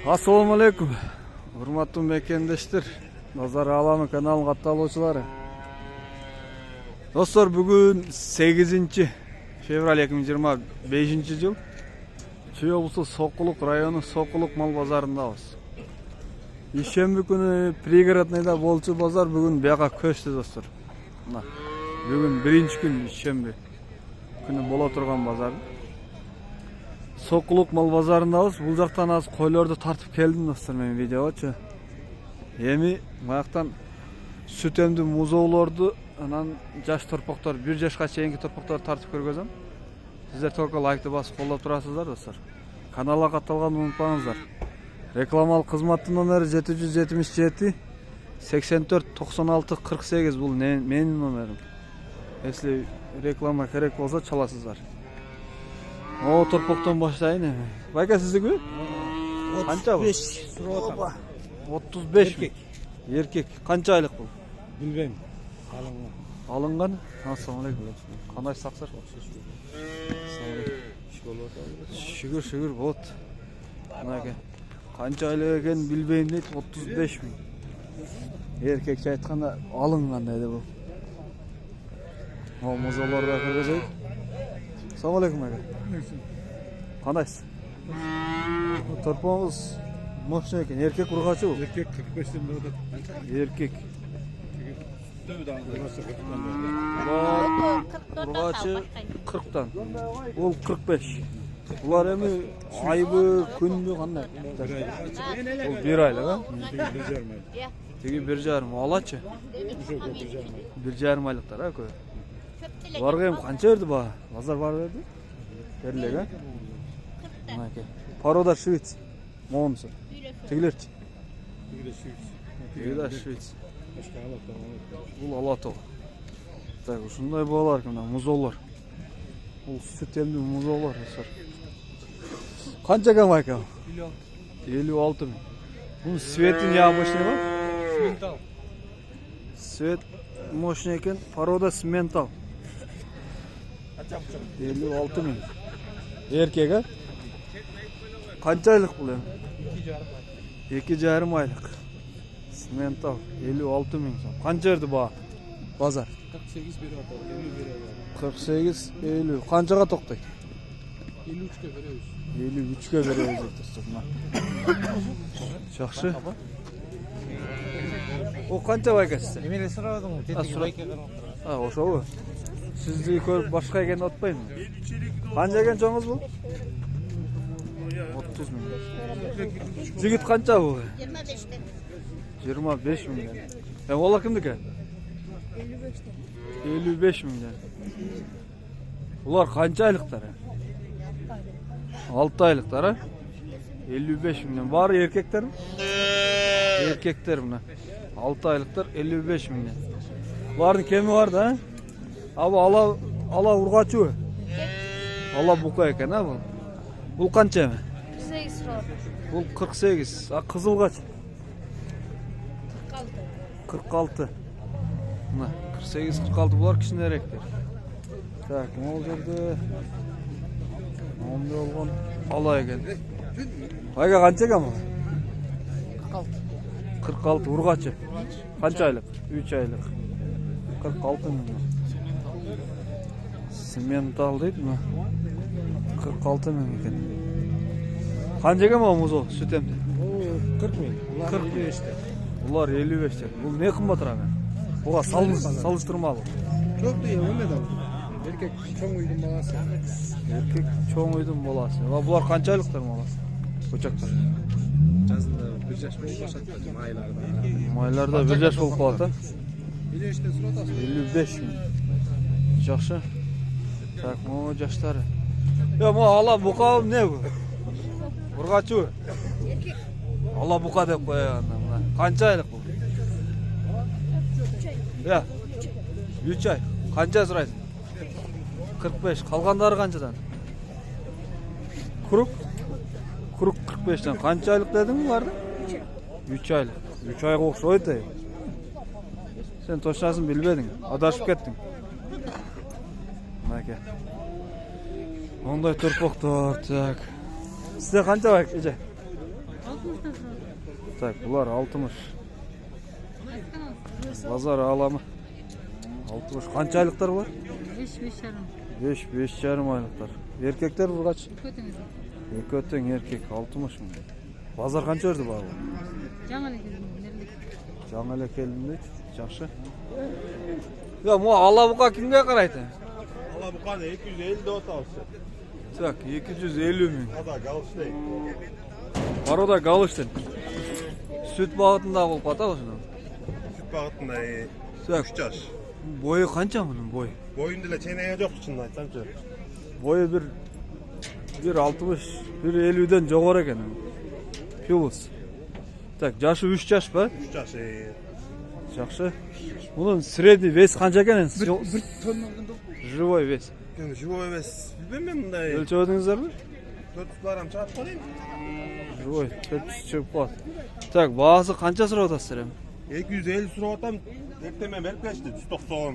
Assalamu алейкум. Урматтуу мекендештер, Назар Аламы каналынын катталуучулары. Достор, бүгүн 8 февраль 2025 жыл. Чүй облусу Сокулук району Сокулук мал базарындабыз. Ишемби күнү пригородныйда болчу базар бүгүн бияка көчтү, достор. Бүгүн биринчи күн ишемби күнү боло турган базар. Сокулук мал базарындабыз. Бул жактан аз койлорду тартып келдим, достор, мен видеочу. Эми баяктан сүт эмдүү музоолорду, анан жаш торпоктор, 1 жашка чейинки торпокторду тартып көргөзөм. Сиздер только лайкты басып колдоп турасыздар, достор. Каналга катталганды унутпаңыздар. Рекламалык кызматтын номери 777 84 96 48. Бул менин номерим. Если реклама керек болсо чаласыздар. О, торпоктон баштайын эми. Байка сиздики? Канча бул? 35 ми? Эркек. Канча айлык бул? Билбейм. Алынган? Ассалам алейкум. Кандай саксыр? Шүгүр болот. Мынаке. Канча айлык экенин билбейм дейт, 35 ми. Эркекче айтканда алынган дейт бул. О, музолорго көргөзөйт. Assalamu alaikum aka. Кандайсыз? Торпоңуз мощный экен. Эркек ургачы бул? Эркек 45-тен болот. Эркек. Ургачы 40тан. Ол 45. Булар эми айбы, күнбү кандай? Бул 1 айлык, а? Теги 1,5. Алачы? 1,5 айлыктар, а көй? Барга эми канча берди ба? Базар бар берди? Берлек, а? Мынаке. Порода швец. Монсу. Тигилерчи? Тигилер швец. Бул алатоо. Так, ушундай балар экен, музоолор. Бул сүт эмдүү музоолор, достор. Канча экен байка? 56 миң. Бул свети необычный ба? Симентал. Свет мощный экен, порода симентал. 56 миң. Эркек, а? Канча айлык бул эми? 2,5 айлык. Симентал 56 миң сом. Канча берди ба? Базар 48 берип атат, 50 берип атат. 48, 50. Канчага токтойт? 53-кө беребиз. 53-кө беребиз, достор. Жакшы. О, канча байка сизде? Эмеле сурадың, тетиги байка карап турат. Ошобу. Сизди көрүп башка экен деп атпайм. Канча экен чоңуз бул? 30 миң. Жигит канча бул? 25'te. 25 миң. Ола кимдики? 55 миң. Булар канча айлыктар? 6 айлыктар, а? 55 миңден. Баары эркектер? Эркектер мына. 6 айлыктар 55 миңден. Булардын кеми бар да? Ала ургачы. Ала бука экен, а бул? Бул канча эми? 48 lira. Бул 48. А кызыл качы? 46. Мына 48-46 булар кичинерээктер. Так, могул жерде момду болгон ала экен. Айга канча экен бул? 46 ургачы. Канча айлык? 3 айлык. 46 миң. Симентал дейт мына. 46 миң экен. Канча экен бул музо сүт эмди? 40 миң. Булар 55-те. Булар 55-те. Бул не кымбатыраак? Буга салыштырмалуу. Жок дейм, эмне? Эркек чоң үйдүн баласы. Эркек чоң үйдүн баласы. Булар канча айлыктар баласы? Көчөктөр. Жазында 1 жаш болуп башат, майларда. Майларда 1 жаш болуп калат, а? 55-те суратасыз. 55 миң. Жакшы. Так, могу жаштары. Мо ала бука эмне бу? Ургачы. Ала бука деп коёганда мына. Канча айлык бул? 3 ай. Канча сурайсың? 45. Калгандары канчадан? Курук 45тен. Канча айлык дедиң буларды? 3 айлык. 3 айга окшойт. Сен точносын билбедиң, адашып кеттиң. Мынаке. Ондай торпоктор, так. Сизде канча байк эже? Так, bular 60. Pazar alamı. 60. Qancha aylıklar var? 5,5 aylıklar. Erkekler bu kaç? İki öten erkek 60 mı? Pazar qancha verdi bu? Жаңа эле келдим дейт. Жакшы. Ya bu alabuka kimge qaraydı? Alabukani 250 de otası. Так, 250 ming. Ada galıştay. Var o da galıştın. Süt bağıtında bulup ata olsun. Süt bağıtında Так, 3 yaş. boyu qancha bunun boyu? Boyunda da çeneye yok içinde aytsamçı. Boyu bir 60, bir 50'den жоғары ekan. Plus. Так, jaşı 3 yaş mı? 3 yaş. Жақсы. Bunun средний вес qancha ekan? Живой вес. Yani живой емес. Bilmem bunday. Ölçüp ödіңіздер mi? 400 gram çarp koyayım. Живой, 400 çıkıp қалады. Так, бағасы qancha сұрап отырсыздар эми? 250 sürü otam. Eklemem verip geçti. 190.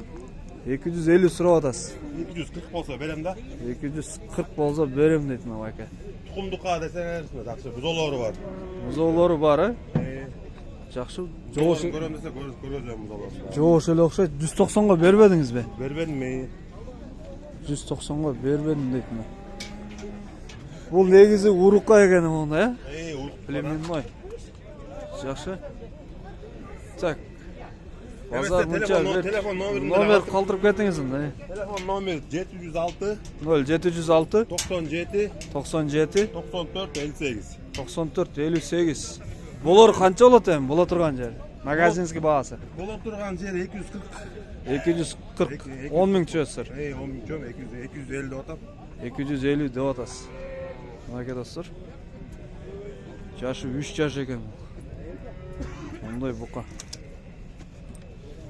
250 сұрап атасыз. 240 olsa verem de. 240 болса берем дейт мына ака. Tukumduqa desen ersine. Жақсы. Buzolları var. Музоолору бар, а? Жақсы. Görüm dese göreceğim buzolları. Жоғыш эле окшойт. 190-га бербедиңиз бе? Vermedim mi? 190-га бербедим дейт мына. Бул негизи урукка экен мында, э? Племенной. Жақсы. Так. Базар мынча бер. Номер калтырып кетиңиз мында. Telefon номер 706 0706 97 97 94 58. 94 58. Болор канча болот эми? Боло турган жер. Магазинский баасы. Болып тұрған жер 240. 240. 10 миң түшөсүздөр. 10 bin çöm 250 de otam. 250 деп атасыз. Мына достор. Жашы 3 жаш экен. Мындай бука.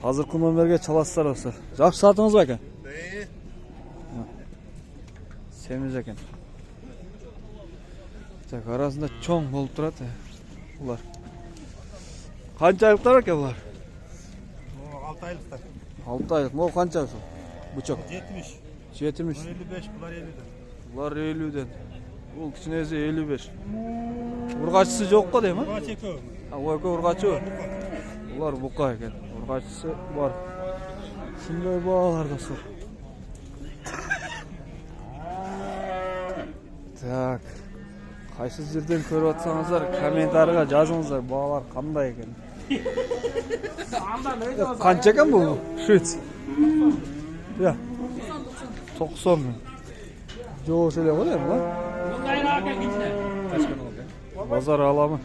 Азыркы номерге чаласыздар достор. Жакшы сатыңызбы экен? Semiz eкен. Так, арасында чоң болуп турат. Булар. Канча айлыктар экен булар? 6 aylıklar. 6 айлык. Могу канча ушул? Бучок. 70. 70. 55 bunlar 50'den. Булар 50'ден. Бул кичинеси 55. Ургачысы жок го дейм, а? Kaç eko? Ой, ургачы. Булар бука экен. Ургачысы бар. Шундай баалар достор. Так. Кайсы жерден көрүп атсаңыздар, комментарийга жазыңыздар, баалар кандай экен. Канча экен бул? Швец. Я. 90 миң. Жош эле го дейм, а? Базар аламы.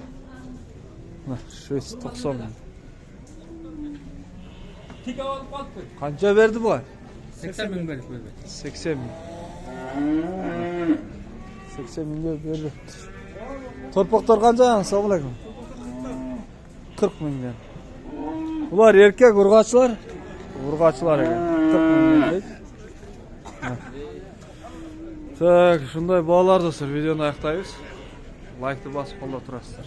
Швец 90 миң. Канча берди буга? 80 bin verip 80 миң. 80 миңге берди. Торпоктор канча? Assalamu alaykum. 40 миңден. Булар эркек ургачылар. Ургачылар экен. 40 миңден дейт. Так, шундай баалар достор, видеону аяктайбыз. Лайкты басып колдоп турасыздар.